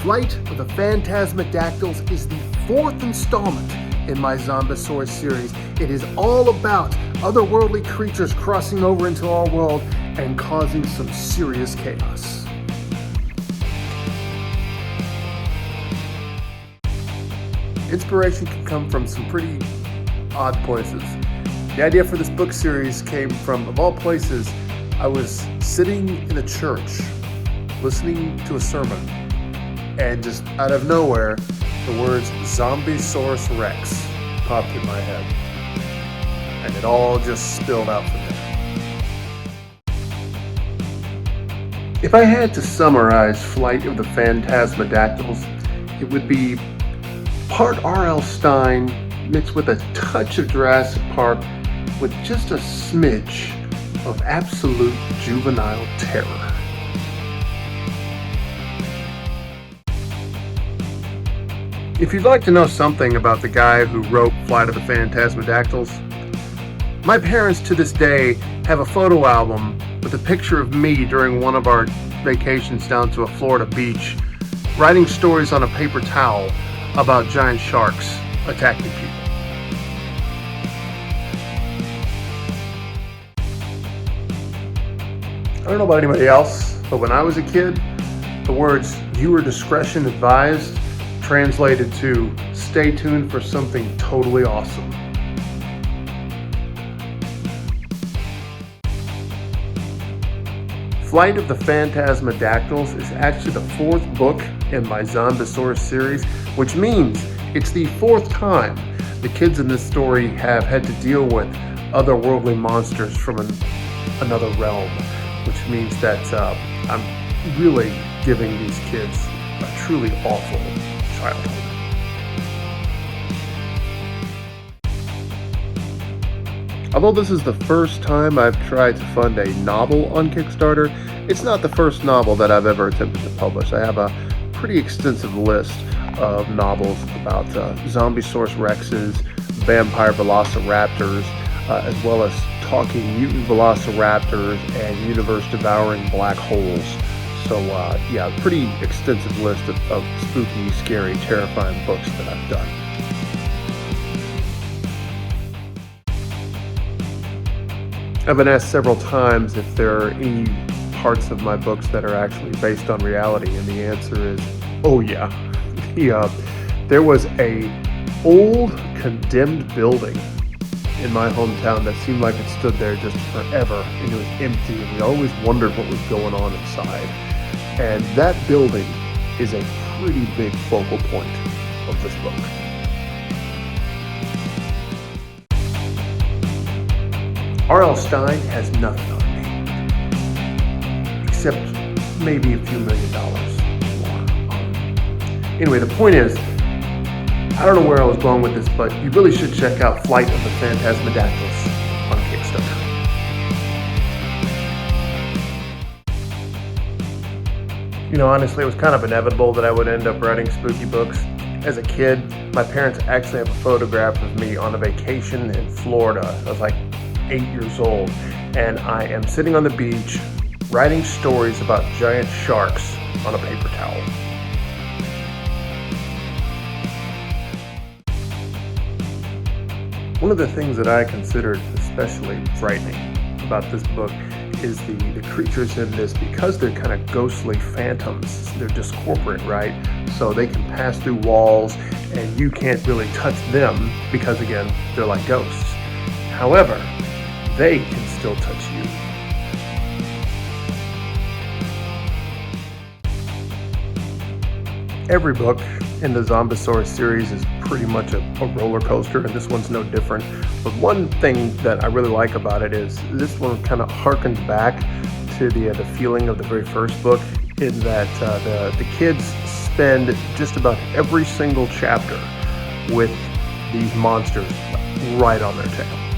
Flight of the Phantasmodactyls is the fourth installment in my Zombisaurus series. It is all about otherworldly creatures crossing over into our world and causing some serious chaos. Inspiration can come from some pretty odd places. The idea for this book series came from, of all places, I was sitting in a church listening to a sermon, and just out of nowhere, the words Zombisaurus Rex popped in my head. And it all just spilled out from there. If I had to summarize Flight of the Phantasmodactyls, it would be part R.L. Stine mixed with a touch of Jurassic Park with just a smidge of absolute juvenile terror. If you'd like to know something about the guy who wrote Flight of the Phantasmodactyls, my parents to this day have a photo album with a picture of me during one of our vacations down to a Florida beach, writing stories on a paper towel about giant sharks attacking people. I don't know about anybody else, but when I was a kid, the words "viewer discretion advised" translated to "stay tuned for something totally awesome." Flight of the Phantasmodactyls is actually the fourth book in my Zombisaurus series, which means it's the fourth time the kids in this story have had to deal with otherworldly monsters from another realm, which means that I'm really giving these kids a truly awful childhood. Although this is the first time I've tried to fund a novel on Kickstarter, it's not the first novel that I've ever attempted to publish. I have a pretty extensive list of novels about Zombisaurus Rexes, vampire velociraptors, as well as talking mutant velociraptors and universe-devouring black holes. So yeah, pretty extensive list of spooky, scary, terrifying books that I've done. I've been asked several times if there are any parts of my books that are actually based on reality, and the answer is, oh yeah. There was a old condemned building in my hometown that seemed like it stood there just forever, and it was empty, and we always wondered what was going on inside. And that building is a pretty big focal point of this book. R.L. Stine has nothing on me, except maybe a few $1 million more. Anyway, the point is, I don't know where I was going with this, but you really should check out Flight of the Phantasmodactyls on Kickstarter. You know, honestly, it was kind of inevitable that I would end up writing spooky books. As a kid, my parents actually have a photograph of me on a vacation in Florida. I was like 8 years old, and I am sitting on the beach writing stories about giant sharks on a paper towel. One of the things that I considered especially frightening about this book is the creatures in this, because they're kind of ghostly phantoms. They're just corporate, right? So they can pass through walls and you can't really touch them because, again, they're like ghosts. However, they can still touch you. Every book in the Zombisaurus series is pretty much a roller coaster, and this one's no different. But one thing that I really like about it is this one kind of harkens back to the feeling of the very first book, in that the kids spend just about every single chapter with these monsters right on their tail.